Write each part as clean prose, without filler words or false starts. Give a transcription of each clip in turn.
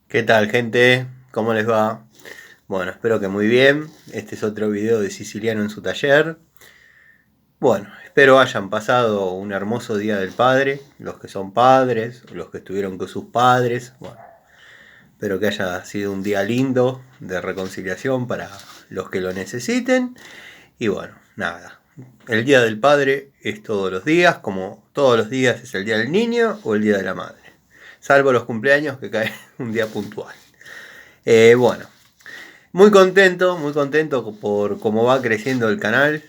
¿Qué tal, gente? ¿Cómo les va? Bueno, espero que muy bien. Este es otro video de Siciliano en su taller. Bueno, espero hayan pasado un hermoso día del padre, los que son padres, los que estuvieron con sus padres. Bueno, espero que haya sido un día lindo de reconciliación para los que lo necesiten. Y bueno, nada. El día del padre es todos los días, como todos los días es el día del niño o el día de la madre. Salvo los cumpleaños que caen un día puntual. Bueno, muy contento por cómo va creciendo el canal.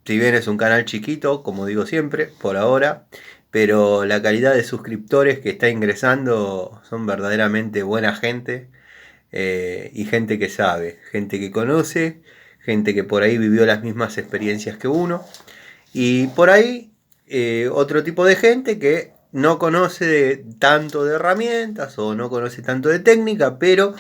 Si bien es un canal chiquito, como digo siempre, por ahora, pero la calidad de suscriptores que está ingresando son verdaderamente buena gente, y gente que sabe, gente que conoce, gente que por ahí vivió las mismas experiencias que uno, y por ahí otro tipo de gente que no conoce tanto de herramientas o no conoce tanto de técnica, pero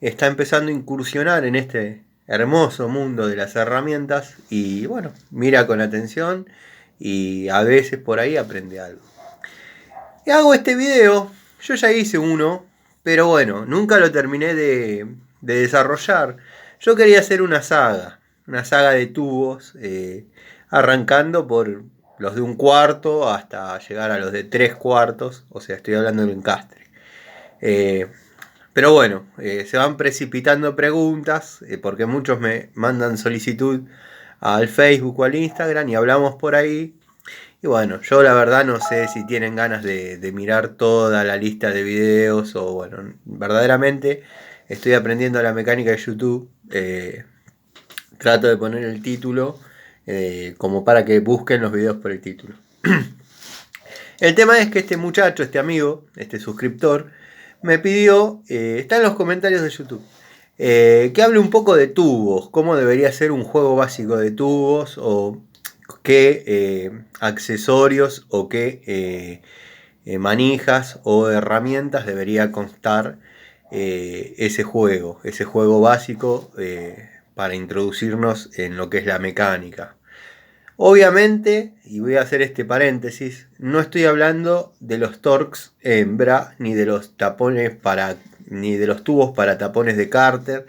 está empezando a incursionar en este hermoso mundo de las herramientas y bueno, mira con atención y a veces por ahí aprende algo. Y hago este video, yo ya hice uno, pero bueno, nunca lo terminé de desarrollar. Yo quería hacer una saga de tubos, arrancando por los de un cuarto hasta llegar a los de 3 cuartos, o sea, estoy hablando del encastre. Eh, pero bueno, se van precipitando preguntas, porque muchos me mandan solicitud al Facebook o al Instagram y hablamos por ahí. Y bueno, yo la verdad no sé si tienen ganas de mirar toda la lista de videos o bueno, verdaderamente estoy aprendiendo la mecánica de YouTube. Trato de poner el título, como para que busquen los videos por el título. El tema es que este muchacho, este amigo, este suscriptor, me pidió, está en los comentarios de YouTube, que hable un poco de tubos, cómo debería ser un juego básico de tubos, o qué accesorios o qué manijas o herramientas debería constar ese juego básico, para introducirnos en lo que es la mecánica. Obviamente, y voy a hacer este paréntesis, no estoy hablando de los Torx hembra, ni de los tapones ni de los tubos para tapones de cárter,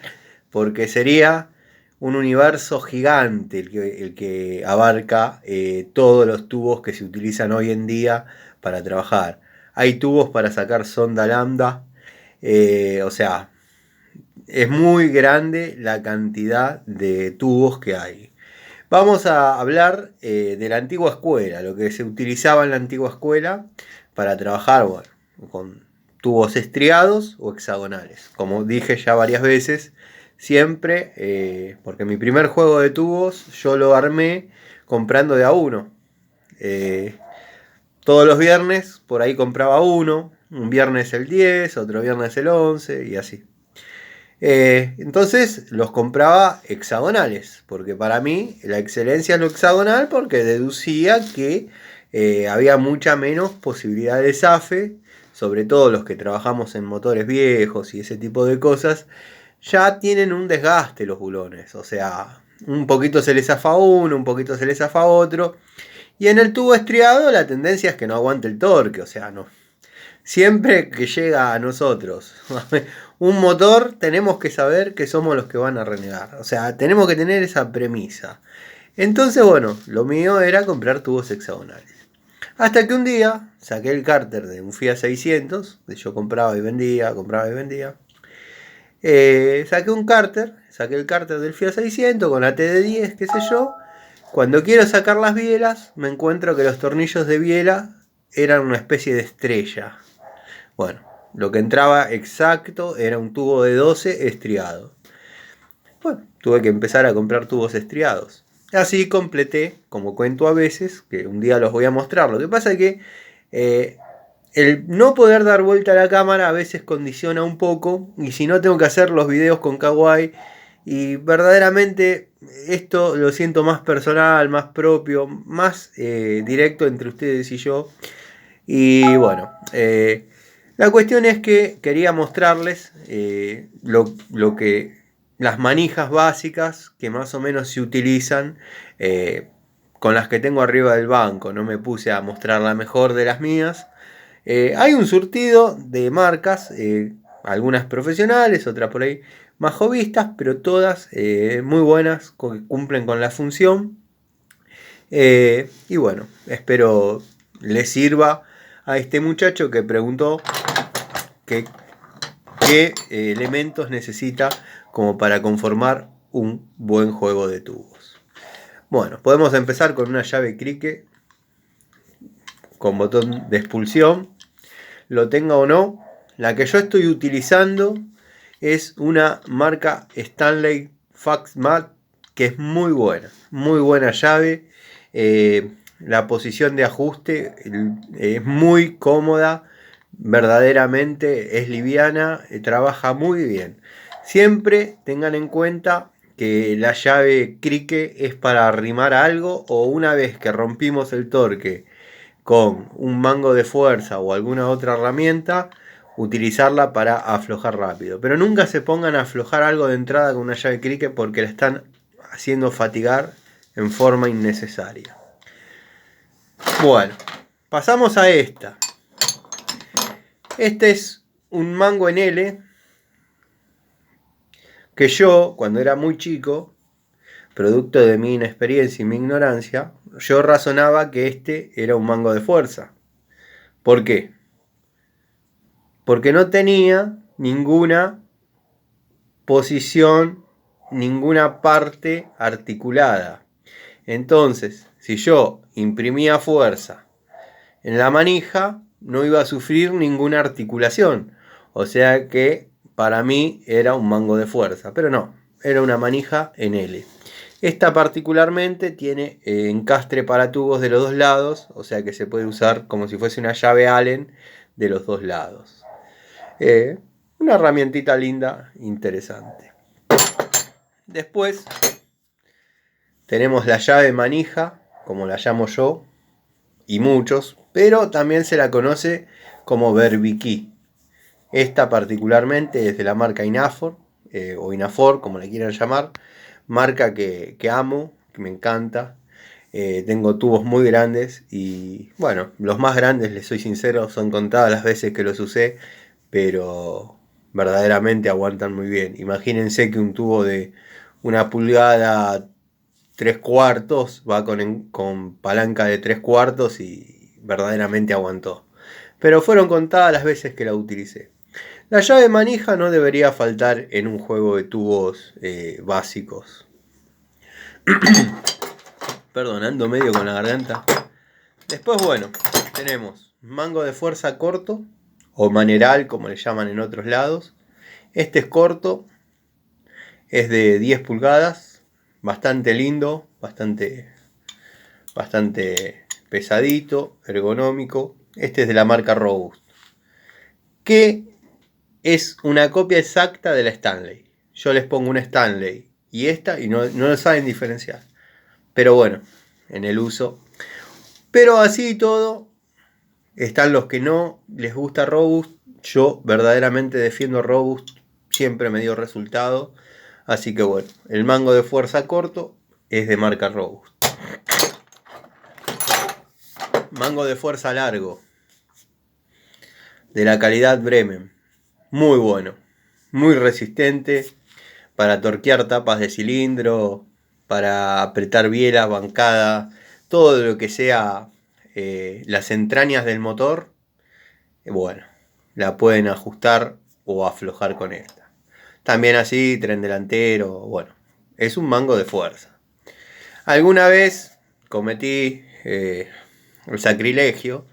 porque sería un universo gigante el que abarca todos los tubos que se utilizan hoy en día para trabajar. Hay tubos para sacar sonda lambda, o sea, es muy grande la cantidad de tubos que hay. Vamos a hablar de la antigua escuela, lo que se utilizaba en la antigua escuela para trabajar, bueno, con tubos estriados o hexagonales. Como dije ya varias veces, siempre, porque mi primer juego de tubos yo lo armé comprando de a uno. Eh, Todos los viernes por ahí compraba uno, un viernes el 10, otro viernes el 11 y así. Entonces los compraba hexagonales, porque para mí la excelencia es lo hexagonal, porque deducía que había mucha menos posibilidad de zafe, sobre todo los que trabajamos en motores viejos y ese tipo de cosas, ya tienen un desgaste los bulones, o sea, un poquito se les zafa uno, un poquito se les zafa otro, y en el tubo estriado la tendencia es que no aguante el torque, o sea, no, siempre que llega a nosotros un motor, tenemos que saber que somos los que van a renegar. O sea, tenemos que tener esa premisa. Entonces, bueno, lo mío era comprar tubos hexagonales. Hasta que un día saqué el cárter de un Fiat 600, que yo compraba y vendía, compraba y vendía. Saqué el cárter del Fiat 600 con la TD10, qué sé yo. Cuando quiero sacar las bielas, me encuentro que los tornillos de biela eran una especie de estrella. Bueno, lo que entraba exacto era un tubo de 12 estriado. Bueno, tuve que empezar a comprar tubos estriados. Así completé, como cuento a veces, que un día los voy a mostrar. Lo que pasa es que el no poder dar vuelta a la cámara a veces condiciona un poco. Y si no, tengo que hacer los videos con Kawaii. Y verdaderamente esto lo siento más personal, más propio, más directo entre ustedes y yo. Y bueno, la cuestión es que quería mostrarles lo que las manijas básicas que más o menos se utilizan, con las que tengo arriba del banco. No me puse a mostrar la mejor de las mías. Hay un surtido de marcas. algunas profesionales, otras por ahí más hobbyistas, pero todas muy buenas, que cumplen con la función. Y bueno, espero le sirva a este muchacho que preguntó qué elementos necesita como para conformar un buen juego de tubos. Bueno, podemos empezar con una llave crique con botón de expulsión, lo tenga o no. La que yo estoy utilizando es una marca Stanley FaxMat, que es muy buena llave. La posición de ajuste es muy cómoda, verdaderamente es liviana, trabaja muy bien. Siempre tengan en cuenta que la llave crique es para arrimar algo, o una vez que rompimos el torque con un mango de fuerza o alguna otra herramienta, utilizarla para aflojar rápido. Pero nunca se pongan a aflojar algo de entrada con una llave crique, porque la están haciendo fatigar en forma innecesaria. Bueno, pasamos a esta. Este es un mango en L que yo, cuando era muy chico, producto de mi inexperiencia y mi ignorancia, yo razonaba que este era un mango de fuerza. ¿Por qué? Porque no tenía ninguna posición, ninguna parte articulada. Entonces, si yo imprimía fuerza en la manija, no iba a sufrir ninguna articulación. O sea que para mí era un mango de fuerza, pero no, era una manija en L. Esta particularmente tiene encastre para tubos de los dos lados, o sea que se puede usar como si fuese una llave Allen de los dos lados. Una herramientita linda, interesante. Después tenemos la llave manija, como la llamo yo y muchos, pero también se la conoce como Berbiquí. Esta particularmente es de la marca Inafor, o Inafor, como le quieran llamar, marca que amo, que me encanta. Tengo tubos muy grandes y bueno, los más grandes, les soy sincero, son contadas las veces que los usé, pero verdaderamente aguantan muy bien. Imagínense que un tubo de 1 pulgada 3/4 va con palanca de 3/4 y verdaderamente aguantó. Pero fueron contadas las veces que la utilicé. La llave manija no debería faltar en un juego de tubos básicos. Perdón, ando medio con la garganta. Después, bueno, tenemos mango de fuerza corto, o maneral, como le llaman en otros lados. Este es corto, es de 10 pulgadas, bastante lindo, bastante pesadito, ergonómico. Este es de la marca Robust, que es una copia exacta de la Stanley. Yo les pongo una Stanley y esta y no lo saben diferenciar. Pero bueno, en el uso. Pero así y todo, están los que no les gusta Robust. Yo verdaderamente defiendo Robust, siempre me dio resultado. Así que bueno, el mango de fuerza corto es de marca Robust. Mango de fuerza largo, de la calidad Bremen. Muy bueno, muy resistente para torquear tapas de cilindro, para apretar bielas, bancada, todo lo que sea las entrañas del motor. Bueno, la pueden ajustar o aflojar con esta. También así, tren delantero, bueno, es un mango de fuerza. Alguna vez cometí el sacrilegio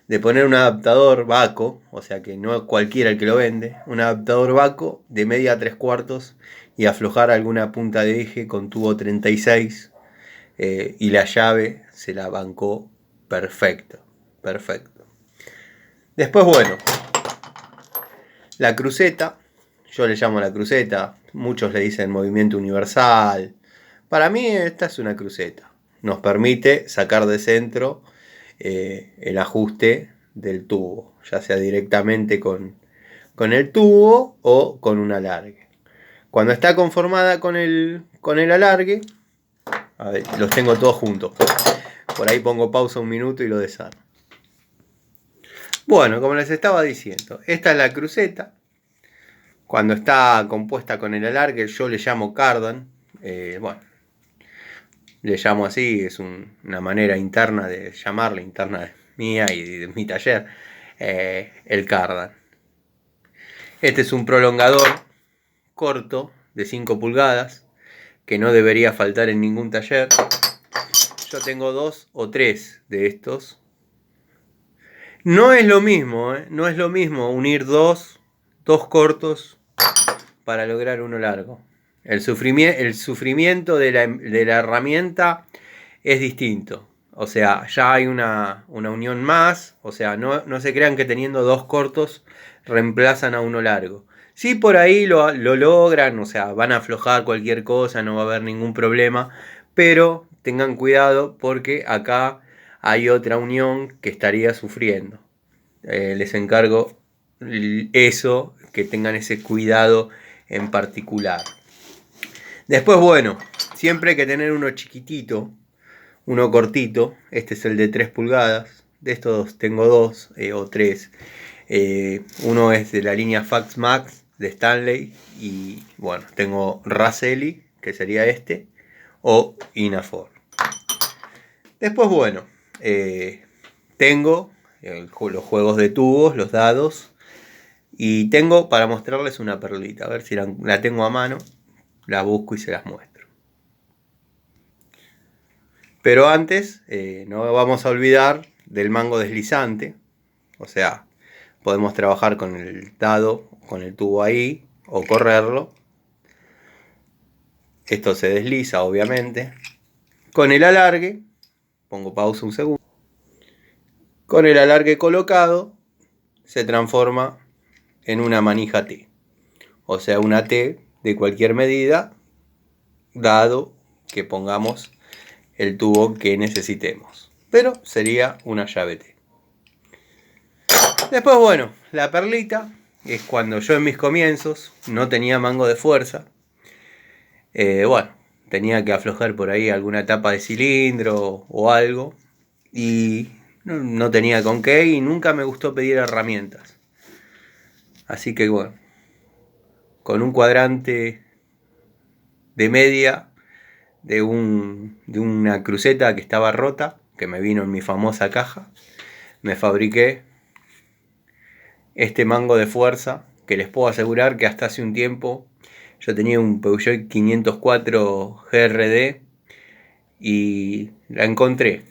de poner un adaptador Baco, o sea que no cualquiera el que lo vende, un adaptador Baco de media a 3/4 y aflojar alguna punta de eje con tubo 36 y la llave se la bancó perfecto. Después, bueno, la cruceta, yo le llamo la cruceta, muchos le dicen movimiento universal. Para mí esta es una cruceta, nos permite sacar de centro el ajuste del tubo, ya sea directamente con el tubo o con un alargue. Cuando está conformada con el alargue, a ver, los tengo todos juntos. Por ahí pongo pausa un minuto y lo desarmo. Bueno, como les estaba diciendo, esta es la cruceta. Cuando está compuesta con el alargue, yo le llamo cardan. Bueno, le llamo así, es una manera interna de llamarle, interna mía y de mi taller, el cardan. Este es un prolongador corto de 5 pulgadas que no debería faltar en ningún taller. Yo tengo 2 o 3 de estos. No es lo mismo, no es lo mismo unir dos cortos para lograr uno largo. El sufrimiento de la herramienta es distinto. O sea, ya hay una unión más. O sea, no se crean que teniendo 2 cortos reemplazan a uno largo. Sí, por ahí lo logran, o sea, van a aflojar cualquier cosa, no va a haber ningún problema. Pero tengan cuidado porque acá hay otra unión que estaría sufriendo. Les encargo eso, que tengan ese cuidado en particular. Después, bueno, siempre hay que tener uno chiquitito, uno cortito. Este es el de 3 pulgadas. De estos tengo 2 o 3. Uno es de la línea Fax Max de Stanley. Y bueno, tengo Raselli, que sería este, o Inafor. Después, bueno, tengo los juegos de tubos, los dados. Y tengo para mostrarles una perlita. A ver si la tengo a mano. La busco y se las muestro. Pero antes, no vamos a olvidar del mango deslizante. O sea, podemos trabajar con el dado, con el tubo ahí, o correrlo. Esto se desliza, obviamente. Con el alargue, pongo pausa un segundo. Con el alargue colocado, se transforma en una manija T. O sea, una T de cualquier medida, dado que pongamos el tubo que necesitemos. Pero sería una llave T. Después, bueno, la perlita es cuando yo en mis comienzos no tenía mango de fuerza. Bueno, tenía que aflojar por ahí alguna tapa de cilindro o algo. Y no tenía con qué y nunca me gustó pedir herramientas. Así que bueno, con un cuadrante de media de una cruceta que estaba rota, que me vino en mi famosa caja, me fabriqué este mango de fuerza, que les puedo asegurar que hasta hace un tiempo yo tenía un Peugeot 504 GRD y la encontré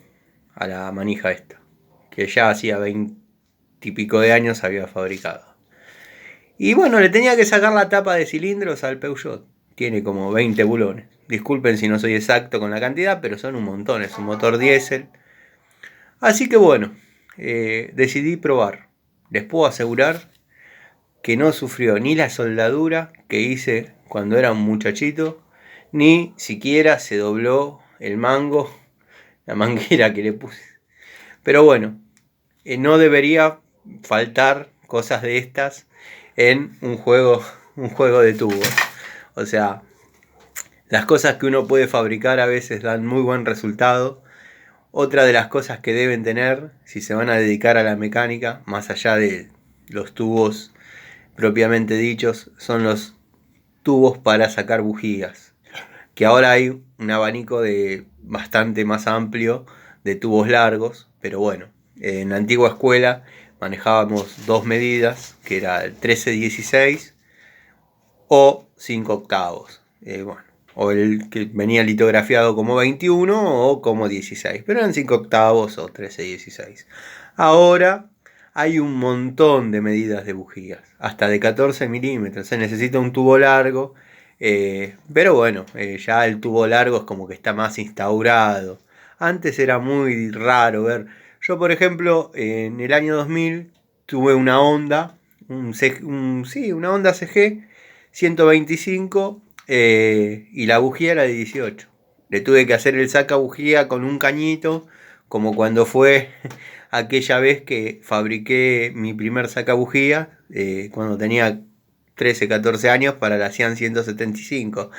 a la manija esta, que ya hacía 20 y pico de años había fabricado. Y bueno, le tenía que sacar la tapa de cilindros al Peugeot. Tiene como 20 bulones. Disculpen si no soy exacto con la cantidad, pero son un montón. Es un motor diésel. Así que bueno, decidí probar. Les puedo asegurar que no sufrió ni la soldadura que hice cuando era un muchachito, ni siquiera se dobló el mango, la manguera que le puse. Pero bueno, no debería faltar cosas de estas en un juego de tubos. O sea, las cosas que uno puede fabricar a veces dan muy buen resultado. Otra de las cosas que deben tener si se van a dedicar a la mecánica, más allá de los tubos propiamente dichos, son los tubos para sacar bujías. Que ahora hay un abanico bastante más amplio de tubos largos, pero bueno, en la antigua escuela manejábamos 2 medidas, que era el 13-16 o 5 octavos. Bueno, o el que venía litografiado como 21 o como 16, pero eran 5 octavos o 13-16. Ahora hay un montón de medidas de bujías, hasta de 14 milímetros. Se necesita un tubo largo, pero bueno, ya el tubo largo es como que está más instaurado. Antes era muy raro ver. Yo, por ejemplo, en el año 2000 tuve una Honda, una Honda CG 125 y la bujía era de 18. Le tuve que hacer el saca bujía con un cañito, como cuando fue aquella vez que fabriqué mi primer saca bujía, cuando tenía 13-14 años para la Cian 175.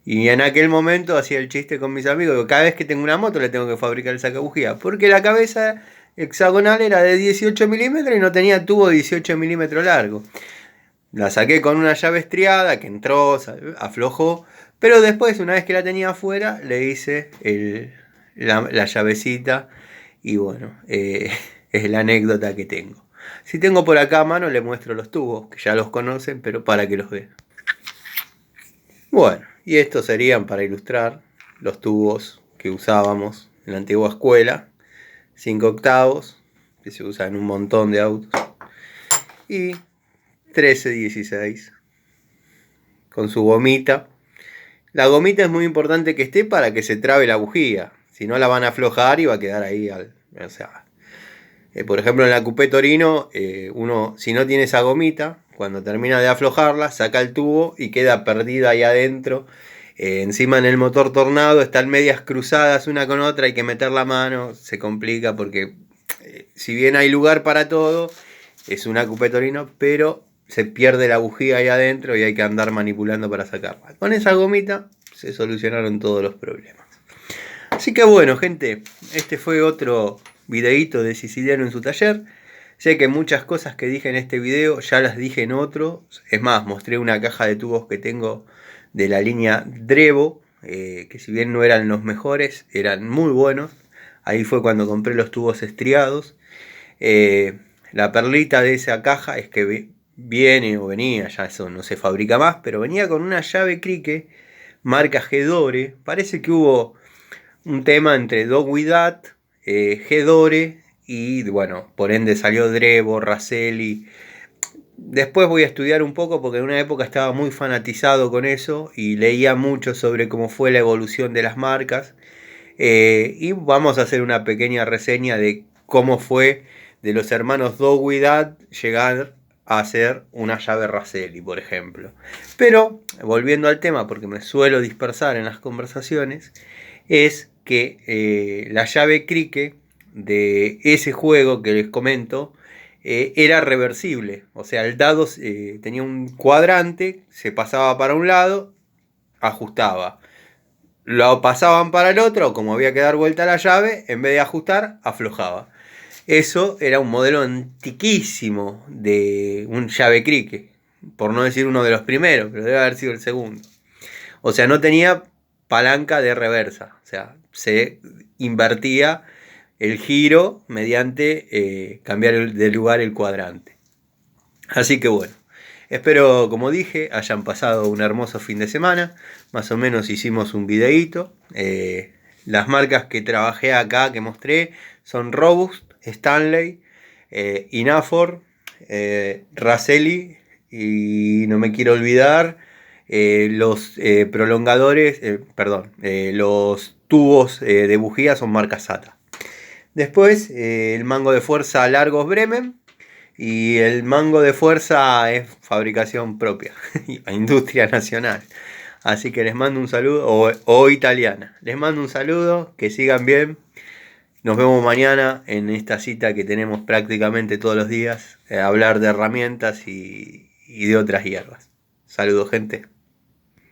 Y en aquel momento hacía el chiste con mis amigos, que cada vez que tengo una moto le tengo que fabricar el saca bujía, porque la cabeza hexagonal era de 18 milímetros y no tenía tubo 18 milímetros largo. La saqué con una llave estriada que entró, aflojó, pero después, una vez que la tenía afuera, le hice la llavecita y bueno, es la anécdota que tengo. Si tengo por acá a mano, le muestro los tubos, que ya los conocen, pero para que los vean. Bueno, y estos serían, para ilustrar, los tubos que usábamos en la antigua escuela. 5 octavos, que se usa en un montón de autos. Y 13-16, con su gomita. La gomita es muy importante que esté para que se trabe la bujía. Si no, la van a aflojar y va a quedar ahí. O sea, por ejemplo, en la Coupé Torino, uno, si no tiene esa gomita, cuando termina de aflojarla, saca el tubo y queda perdida ahí adentro. Encima en el motor Tornado están medias cruzadas una con otra, hay que meter la mano, se complica porque si bien hay lugar para todo, es una Coupé Torino, pero se pierde la bujía ahí adentro y hay que andar manipulando para sacarla. Con esa gomita se solucionaron todos los problemas. Así que bueno, gente, este fue otro videíto de Siciliano en su taller. Sé que muchas cosas que dije en este video ya las dije en otro. Es más, mostré una caja de tubos que tengo de la línea Drevo, que si bien no eran los mejores, eran muy buenos. Ahí fue cuando compré los tubos estriados. La perlita de esa caja es que viene o venía, ya eso no se fabrica más, pero venía con una llave crique marca Gedore. Parece que hubo un tema entre Dog With That, Gedore y bueno, por ende salió Drevo, Raselli. Después voy a estudiar un poco porque en una época estaba muy fanatizado con eso y leía mucho sobre cómo fue la evolución de las marcas. Y vamos a hacer una pequeña reseña de cómo fue de los hermanos Dog With That llegar a hacer una llave Raselli, por ejemplo. Pero, volviendo al tema, porque me suelo dispersar en las conversaciones, es que la llave crique de ese juego que les comento era reversible. O sea, el dado tenía un cuadrante, se pasaba para un lado, ajustaba. Lo pasaban para el otro, como había que dar vuelta a la llave, en vez de ajustar, aflojaba. Eso era un modelo antiquísimo de un llave crique, por no decir uno de los primeros, pero debe haber sido el segundo. O sea, no tenía palanca de reversa, o sea, se invertía el giro mediante cambiar de lugar el cuadrante. Así que bueno, espero, como dije, hayan pasado un hermoso fin de semana. Más o menos hicimos un videíto. Las marcas que trabajé acá, que mostré, son Robust, Stanley, Inafor, Raselli y no me quiero olvidar los prolongadores, los tubos de bujía son marca SATA. Después el mango de fuerza largos Bremen. Y el mango de fuerza es fabricación propia, industria nacional. Así que les mando un saludo, o italiana. Les mando un saludo, que sigan bien. Nos vemos mañana en esta cita que tenemos prácticamente todos los días, hablar de herramientas y de otras hierbas. Saludos, gente.